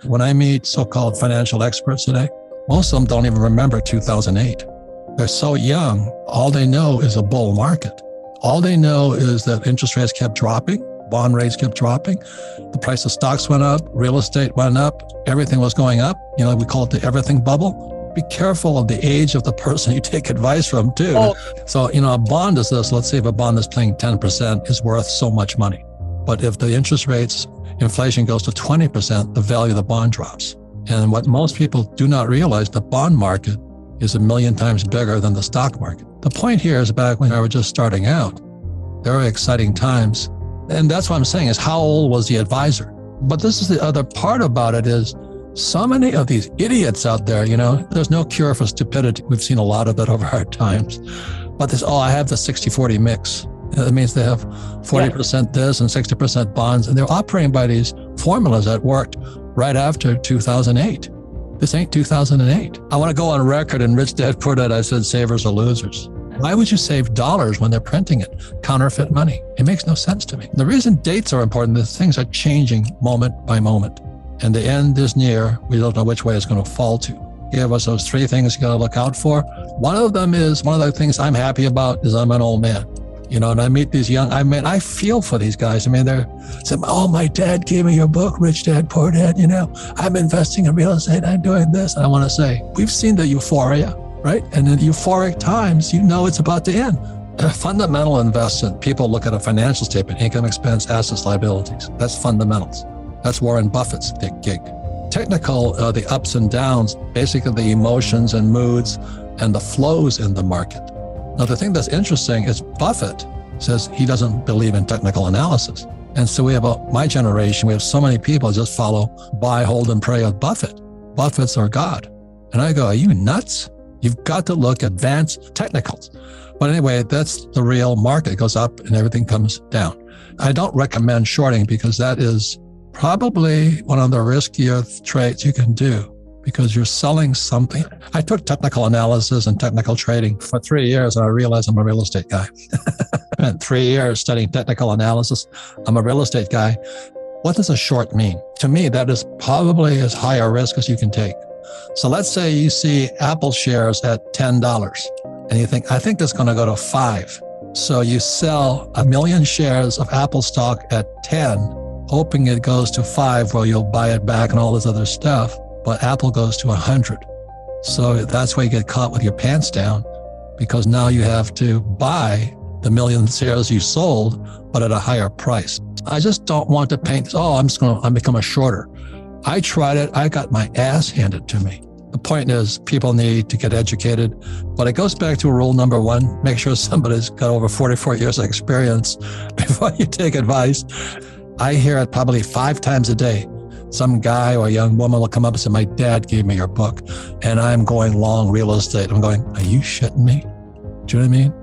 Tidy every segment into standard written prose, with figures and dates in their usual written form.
When I meet so-called financial experts today, most of them don't even remember 2008. They're so young, all they know is a bull market. All they know is that interest rates kept dropping, bond rates kept dropping, the price of stocks went up, real estate went up, everything was going up. We call it the everything bubble. Be careful of the age of the person you take advice from too. Oh. So, a bond is this. Let's say if a bond is paying 10% is worth so much money. But if the interest rates, inflation goes to 20%, the value of the bond drops. And what most people do not realize, the bond market is 1,000,000 times bigger than the stock market. The point here is back when I was just starting out, very exciting times. And that's what I'm saying is how old was the advisor? But this is the other part about it is so many of these idiots out there, there's no cure for stupidity. We've seen a lot of it over our times. But this, I have the 60-40 mix. That means they have 40% this and 60% bonds. And they're operating by these formulas that worked right after 2008. This ain't 2008. I want to go on record in Rich Dad Poor Dad, I said savers are losers. Why would you save dollars when they're printing it? Counterfeit money. It makes no sense to me. The reason dates are important is things are changing moment by moment. And the end is near. We don't know which way it's going to fall to. Give us those 3 things you got to look out for. One of the things I'm happy about is I'm an old man. And I meet these young, I feel for these guys. They're saying, my dad gave me your book, Rich Dad, Poor Dad. I'm investing in real estate. I'm doing this. And I want to say, we've seen the euphoria, right? And in euphoric times, it's about to end. A fundamental investment, people look at a financial statement, income, expense, assets, liabilities. That's fundamentals. That's Warren Buffett's gig. Technical, the ups and downs, basically the emotions and moods and the flows in the market. Now, the thing that's interesting is Buffett says he doesn't believe in technical analysis. And so my generation, we have so many people just follow, buy, hold, and pray with Buffett. Buffett's our God. And I go, are you nuts? You've got to look advanced technicals. But anyway, that's the real market. It goes up and everything comes down. I don't recommend shorting because that is probably one of the riskier trades you can do because you're selling something. I took technical analysis and technical trading for 3 years and I realized I'm a real estate guy. I spent 3 years studying technical analysis. I'm a real estate guy. What does a short mean? To me, that is probably as high a risk as you can take. So let's say you see Apple shares at $10 and you think, I think that's going to go to 5. So you sell 1 million shares of Apple stock at 10, hoping it goes to 5 where you'll buy it back and all this other stuff. But Apple goes to 100. So that's why you get caught with your pants down because now you have to buy the 1 million shares you sold, but at a higher price. I just don't want to paint, I'm become a shorter. I tried it. I got my ass handed to me. The point is people need to get educated, but it goes back to rule number 1, make sure somebody's got over 44 years of experience before you take advice. I hear it probably 5 times a day. Some guy or a young woman will come up and say, my dad gave me your book and I'm going long real estate. I'm going, are you shitting me? Do you know what I mean?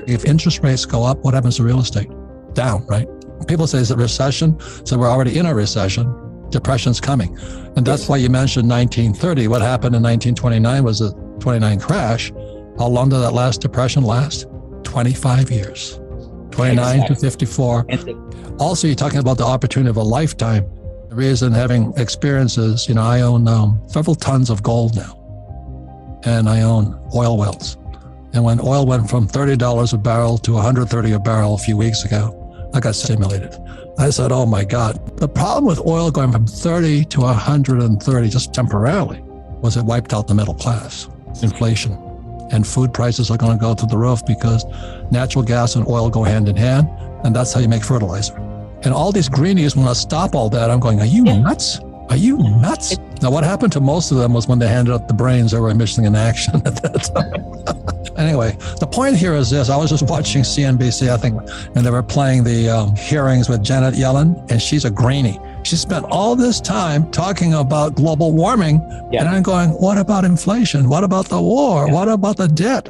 If interest rates go up, what happens to real estate? Down, right? People say it's a recession. So we're already in a recession. Depression's coming. And that's why you mentioned 1930. What happened in 1929 was a 29 crash. How long did that last depression last? 25 years. 29 to 54. Also, you're talking about the opportunity of a lifetime. The reason having experiences, I own several tons of gold now, and I own oil wells. And when oil went from $30 a barrel to $130 a barrel a few weeks ago, I got stimulated. I said, oh my God. The problem with oil going from 30 to 130 just temporarily was it wiped out the middle class, inflation. And food prices are going to go through the roof because natural gas and oil go hand in hand, and that's how you make fertilizer. And all these greenies want to stop all that. I'm going, are you nuts? Are you nuts? Now, what happened to most of them was when they handed out the brains, they were missing in action at that time. Anyway, the point here is this. I was just watching CNBC, I think, and they were playing the hearings with Janet Yellen, and she's a greenie. She spent all this time talking about global warming, and I'm going, what about inflation? What about the war? What about the debt?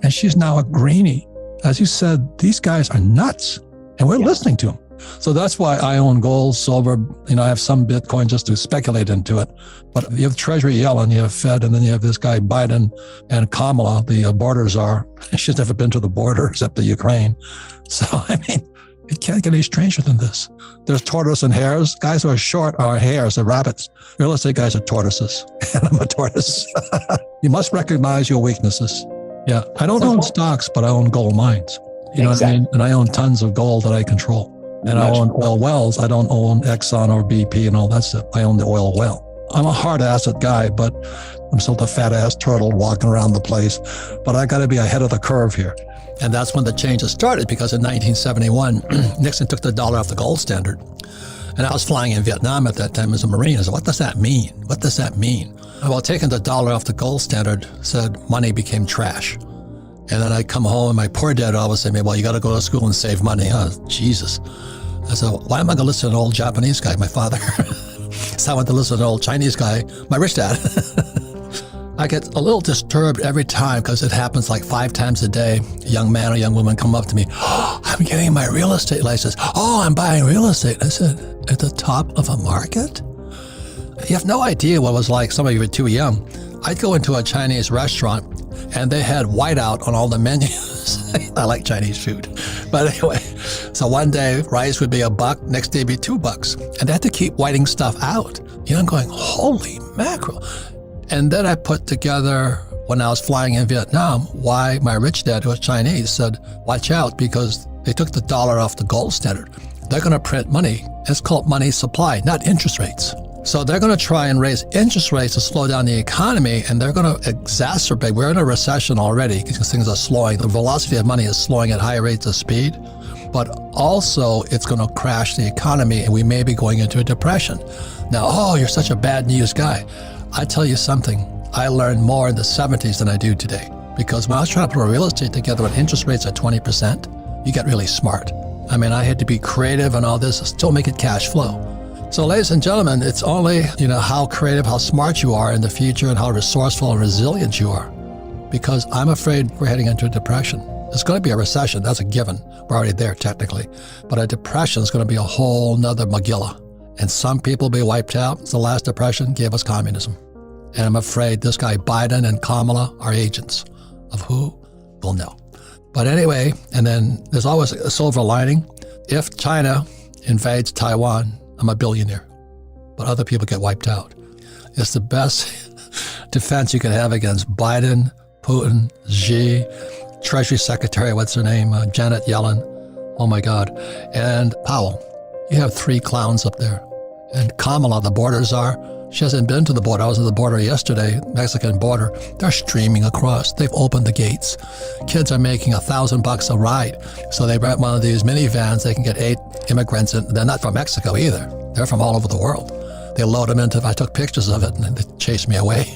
And she's now a greenie. As you said, these guys are nuts, and we're listening to them. So that's why I own gold, silver. I have some Bitcoin just to speculate into it. But you have Treasury Yellen, you have Fed, and then you have this guy Biden and Kamala, the border czar. She's never been to the border except the Ukraine. So, It can't get any stranger than this. There's tortoise and hares. Guys who are short are hares, are rabbits. Real estate guys are tortoises. And I'm a tortoise. You must recognize your weaknesses. Yeah. I don't own stocks, but I own gold mines. You know what I mean? And I own tons of gold that I control. And I own oil wells. I don't own Exxon or BP and all that stuff. I own the oil well. I'm a hard asset guy, but I'm still the fat ass turtle walking around the place. But I got to be ahead of the curve here. And that's when the changes started, because in 1971, Nixon took the dollar off the gold standard. And I was flying in Vietnam at that time as a Marine. I said, what does that mean? What does that mean? Well, taking the dollar off the gold standard said money became trash. And then I come home and my poor dad always said to me, well, you got to go to school and save money. Oh, Jesus. I said, why am I going to listen to an old Japanese guy, my father? So I went to listen to an old Chinese guy, my rich dad. I get a little disturbed every time because it happens like 5 times a day. A young man or young woman come up to me, oh, I'm getting my real estate license. Oh, I'm buying real estate. I said, at the top of a market? You have no idea what it was like. Some of you are too young. I'd go into a Chinese restaurant and they had whiteout on all the menus. I like Chinese food. But anyway, so one day rice would be $1, next day be $2. And they had to keep whiting stuff out. You know, I'm going, holy mackerel. And then I put together, when I was flying in Vietnam, why my rich dad, who was Chinese, said, watch out, because they took the dollar off the gold standard. They're going to print money. It's called money supply, not interest rates. So they're going to try and raise interest rates to slow down the economy, and they're going to exacerbate. We're in a recession already because things are slowing. The velocity of money is slowing at high rates of speed, but also it's going to crash the economy, and we may be going into a depression. Now, oh, you're such a bad news guy. I tell you something, I learned more in the 70s than I do today, because when I was trying to put a real estate together with interest rates at 20%, you get really smart. I mean, I had to be creative and all this, still make it cash flow. So ladies and gentlemen, it's only, how creative, how smart you are in the future and how resourceful and resilient you are. Because I'm afraid we're heading into a depression. There's going to be a recession, that's a given. We're already there technically. But a depression is going to be a whole nother Megillah. And some people will be wiped out. The last depression gave us communism. And I'm afraid this guy Biden and Kamala are agents of who? We'll know. But anyway, and then there's always a silver lining. If China invades Taiwan, I'm a billionaire, but other people get wiped out. It's the best defense you can have against Biden, Putin, Xi, Treasury Secretary, what's her name, Janet Yellen, oh my God, and Powell. You have 3 clowns up there. And Kamala, the border czar, she hasn't been to the border. I was at the border yesterday, Mexican border. They're streaming across. They've opened the gates. Kids are making $1,000 a ride. So they rent one of these minivans. They can get 8 immigrants in. They're not from Mexico either. They're from all over the world. They load them into, I took pictures of it and they chased me away.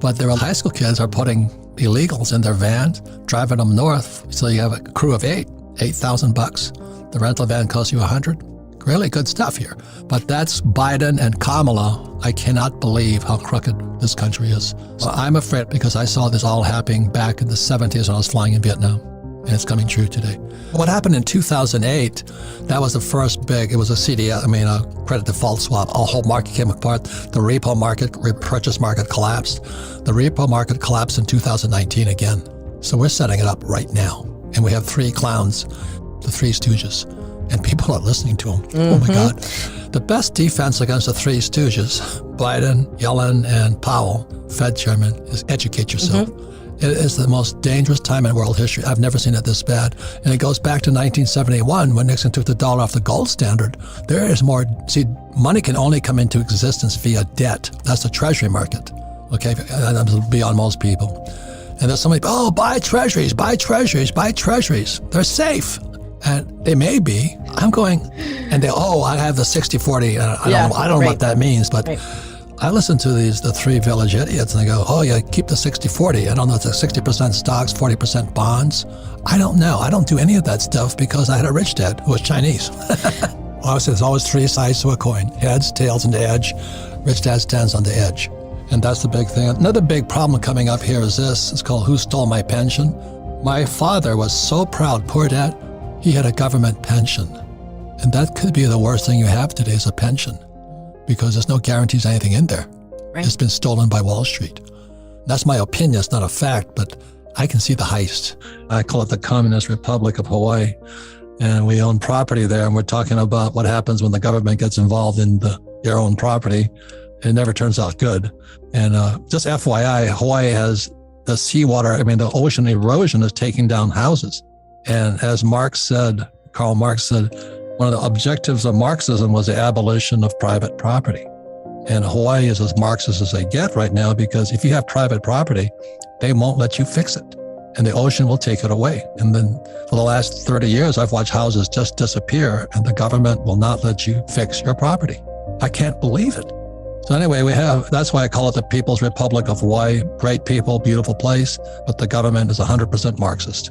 But their high school kids are putting illegals in their vans, driving them north. So you have a crew of 8, $8,000. The rental van costs you $100. Really good stuff here. But that's Biden and Kamala. I cannot believe how crooked this country is. So I'm afraid, because I saw this all happening back in the 70s when I was flying in Vietnam. And it's coming true today. What happened in 2008, that was the first big, it was a CDS, a credit default swap. A whole market came apart. The repo market, repurchase market collapsed. The repo market collapsed in 2019 again. So we're setting it up right now. And we have 3 clowns, the 3 stooges. And people are listening to them. Mm-hmm. Oh my God. The best defense against the 3 stooges, Biden, Yellen, and Powell, Fed chairman, is educate yourself. Mm-hmm. It is the most dangerous time in world history. I've never seen it this bad. And it goes back to 1971 when Nixon took the dollar off the gold standard. There is more, money can only come into existence via debt. That's the treasury market. Okay, that's beyond most people. And there's somebody, oh, buy treasuries, buy treasuries, buy treasuries. They're safe. And they may be. I'm going, and they, I have the 60-40. I don't know what that means, but I listen to the 3 village idiots, and they go, oh yeah, keep the 60-40. I don't know if it's 60% stocks, 40% bonds. I don't know. I don't do any of that stuff because I had a rich dad who was Chinese. Obviously, there's always 3 sides to a coin: heads, tails, and the edge. Rich dad stands on the edge. And that's the big thing. Another big problem coming up here is this. It's called Who Stole My Pension? My father was so proud, poor dad. He had a government pension. And that could be the worst thing you have today is a pension, because there's no guarantees anything in there. Right. It's been stolen by Wall Street. That's my opinion. It's not a fact, but I can see the heist. I call it the Communist Republic of Hawaii. and we own property there, and we're talking about what happens when the government gets involved in your own property. It never turns out good. And just FYI, Hawaii has the seawater, the ocean erosion is taking down houses. And as Karl Marx said, one of the objectives of Marxism was the abolition of private property. And Hawaii is as Marxist as they get right now, because if you have private property, they won't let you fix it, and the ocean will take it away. And then for the last 30 years, I've watched houses just disappear, and the government will not let you fix your property. I can't believe it. So anyway, that's why I call it the People's Republic of Hawaii. Great people, beautiful place, but the government is 100% Marxist.